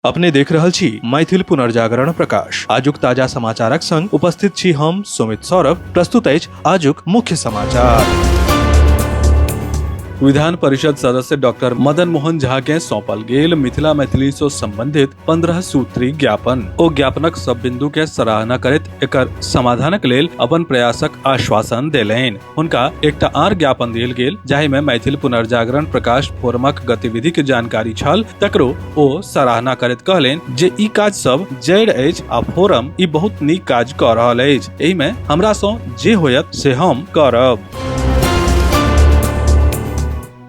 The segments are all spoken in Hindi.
अपने देख रहल छी मैथिल पुनर्जागरण प्रकाश। आजुक ताजा समाचारक संग उपस्थित छी हम सुमित सौरभ। प्रस्तुत अछि आजुक मुख्य समाचार। विधान परिषद सदस्य डॉक्टर मदन मोहन झा के सौंपल गेल मिथिला मैथिली से संबंधित 15 सूत्री ज्ञापन। ओ ज्ञापनक सब बिंदु के सराहना करैत एकर समाधानक लेल अपन प्रयासक आश्वासन देलनि। हुनका एकटा आर ज्ञापन देल गेल जाहि में मैथिल पुनर्जागरण प्रकाश फोरमक गतिविधि के जानकारी छल, तकरो ओ सराहना करैत कहलनि जे ई काज सब जड़ अछि आ फोरम ई बहुत नीक काज कऽ रहल अछि। एहि में हमरा सँ जे होयत से हम करब।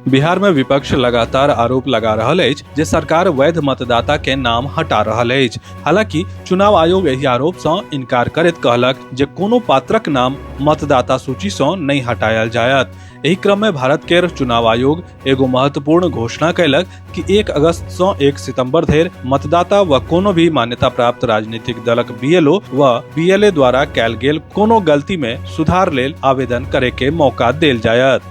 बिहार में विपक्ष लगातार आरोप लगा रहल अछि जे सरकार वैध मतदाता के नाम हटा रहल अछि। हालांकि चुनाव आयोग एहि आरोप सँ इनकार करैत कहलक जे कोनो पात्रक नाम मतदाता सूची सँ नहि हटायल जायत। एहि क्रम में भारत के चुनाव आयोग एगो महत्वपूर्ण घोषणा कयलक कि 1 अगस्त सँ 1 सितंबर धरि मतदाता व कोनो भी मान्यता प्राप्त राजनीतिक दलक बीएलओ व बीएलए द्वारा कैल गेल कोनो गलती में सुधार लेल आवेदन करे के मौका देल जायत।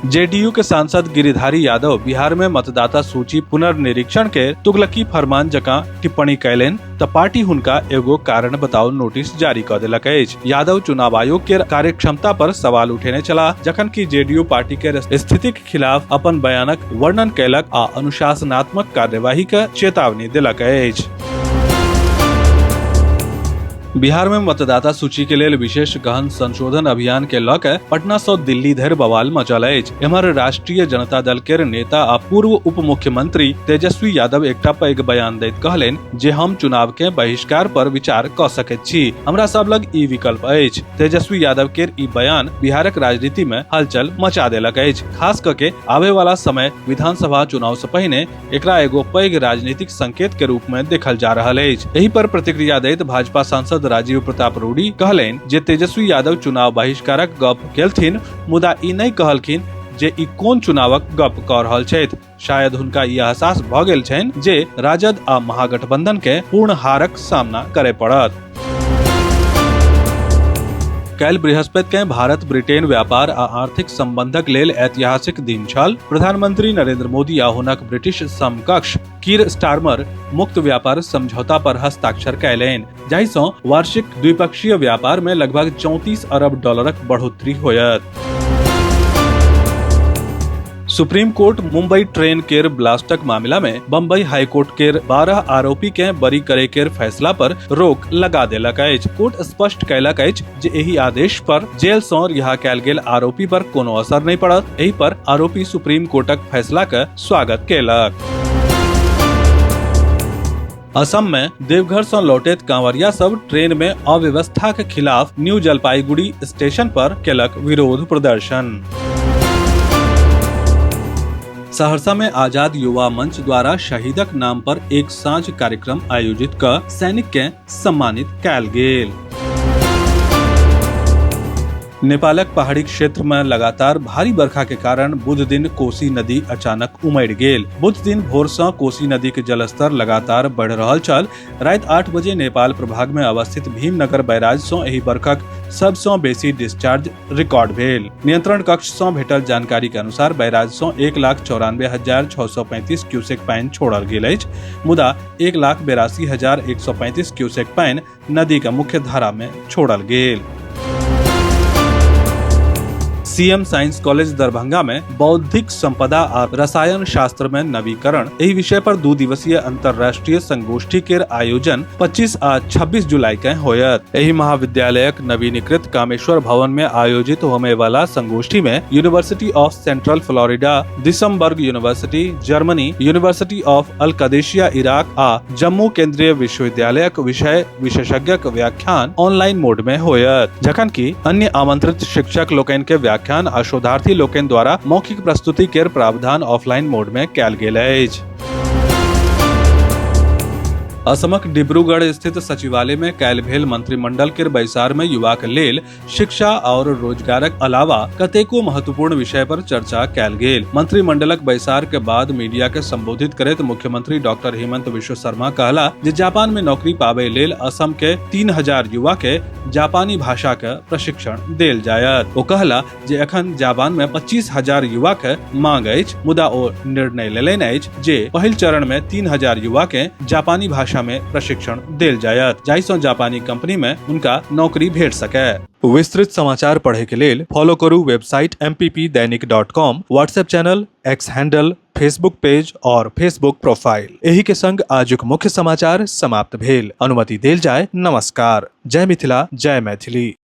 जेडीयू के सांसद गिरिधारी यादव बिहार में मतदाता सूची पुनर्निरीक्षण के तुगलकी फरमान जकां टिप्पणी कैलनि त पार्टी हुनका एगो कारण बताओ नोटिस जारी क देलक अछि। यादव चुनाव आयोग के कार्यक्षमता पर सवाल उठेने छलाह, जखन कि जेडीयू पार्टी के स्थिति के खिलाफ अपन बयानक वर्णन कैलक आ अनुशासनात्मक कार्यवाही के चेतावनी देलक अछि। बिहार में मतदाता सूची के लेल विशेष गहन संशोधन अभियान के लऽ के पटना सँ दिल्ली धरि बवाल मचल अछि। एम्हर राष्ट्रीय जनता दल के नेता आ पूर्व उप मुख्यमंत्री तेजस्वी यादव एकटा पैघ बयान दैत कहलनि जे हम चुनाव के बहिष्कार पर विचार कऽ सकैत छी, हमरा सब लग ई विकल्प अछि। तेजस्वी यादव के ई बयान बिहारक राजनीति में हलचल मचा देलक अछि। खास कऽ के आवे वाला समय विधानसभा चुनाव से पहिने एकरा एगो पैघ राजनीतिक संकेत के रूप में देखल जा रहल अछि। एहि पर प्रतिक्रिया दैत भाजपा सांसद राजीव प्रताप रूडी कहलनि जे तेजस्वी यादव चुनाव बहिष्कारक गप केलथिन, मुदा ई नहि कहलखिन जे ई कोन चुनावक गप कऽ रहल छथि। शायद हुनका ई एहसास भऽ गेल छनि जे राजद आ महागठबंधन के पूर्ण हारक सामना करय पड़त। काल्हि बृहस्पति के भारत ब्रिटेन व्यापार आ आर्थिक संबंधक लेल ऐतिहासिक दिन छल। प्रधानमंत्री नरेंद्र मोदी आ हुनक ब्रिटिश समकक्ष कीर स्टारमर मुक्त व्यापार समझौता पर हस्ताक्षर कयलनि, जाहि सँ वार्षिक द्विपक्षीय व्यापार में लगभग 34 अरब डॉलरक बढ़ोतरी होयत। सुप्रीम कोर्ट मुंबई ट्रेन केर ब्लास्टक मामला में बम्बई हाई कोर्ट केर 12 आरोपी के बरी करे केर फैसला पर रोक लगा देलक अछि। कोर्ट स्पष्ट कयलक अछि जे एहि आदेश पर जेल सँ रिहा कैल गेल आरोपी पर कोनो असर नहि पड़त। एहि पर आरोपी सुप्रीम कोर्टक फैसला के स्वागत केलक। असम में देवघर से लौटैत कांवरिया सब ट्रेन में अव्यवस्था के खिलाफ न्यू जलपाईगुड़ी स्टेशन पर केलक विरोध प्रदर्शन। सहरसा में आजाद युवा मंच द्वारा शहीदक नाम पर एक साँझ कार्यक्रम आयोजित कर सैनिक के सम्मानित कैल गेल। नेपालक पहाड़ी क्षेत्र में लगातार भारी बरखा के कारण बुध दिन कोसी नदी अचानक उमड़ि गेल। बुध दिन भोर सँ कोसी नदी के जलस्तर लगातार बढ़ि रहल छल। राति 8 बजे नेपाल प्रभाग में अवस्थित भीमनगर बैराज सँ एहि बरखक सबसँ बेसी डिस्चार्ज रिकॉर्ड भेल। नियंत्रण कक्ष सँ भेटल जानकारी के अनुसार बैराज सँ 1,94,635 क्यूसेक पानि छोड़ल गेल अछि, मुदा 1,82,135 क्यूसेक पानि नदी के मुख्य धारा में छोड़ल गेल। सीएम साइंस कॉलेज दरभंगा में बौद्धिक संपदा आ रसायन शास्त्र में नवीकरण एहि विषय पर 2 दिवसीय अंतर्राष्ट्रीय संगोष्ठी के आयोजन 25 आ 26 जुलाई के होयत। एहि महाविद्यालयक नवीनीकृत कामेश्वर भवन में आयोजित होने वाला संगोष्ठी में यूनिवर्सिटी ऑफ सेंट्रल फ्लोरिडा, दिसंबर्ग university Germany, university of Al Qadisiyah Iraq आ जम्मू केंद्रीय विश्वविद्यालयक विषय विशेषज्ञक व्याख्यान ऑनलाइन मोड में होयत, जखन कि अन्य आमंत्रित शिक्षक लोकनि के व्याख्यान आ शोधार्थी लोकनि द्वारा मौखिक प्रस्तुति केर प्रावधान ऑफलाइन मोड में कैल गेल अछि। असमक डिब्रूगढ़ स्थित सचिवालय में कैल भेल मंत्रिमंडल के बैसार में युवा के लेल शिक्षा और रोजगारक अलावा कतेको महत्वपूर्ण विषय पर चर्चा कैल गेल। मंत्रिमंडलक बैसार के बाद मीडिया के संबोधित करैत मुख्यमंत्री डॉक्टर हेमंत बिश्व शर्मा कहला जे जापान में नौकरी पाबे लेल असम के 3000 युवा के जापानी भाषा के प्रशिक्षण देल जायत। ओ कहला जे एखन जापान में 25,000 युवा के मांग अछि, मुदा ओ निर्णय लेलनि अछि जे पहिल चरण में 3000 युवा के जापानी भाषा में प्रशिक्षण देल जायत, जाहिसँ जापानी कंपनी में उनका नौकरी भेट सके। विस्तृत समाचार पढ़े के लेल फॉलो करू वेबसाइट mppदैनिक.com, WhatsApp channel, X handle, Facebook page और फेसबुक प्रोफाइल। एही के संग आजुक मुख्य समाचार समाप्त भेल। अनुमति देल जाय। नमस्कार। जय मिथिला, जय मैथिली।